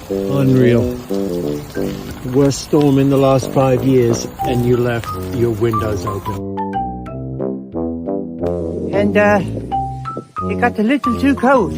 Unreal. Worst storm in the last 5 years, and you left your windows open. And it got a little too cold.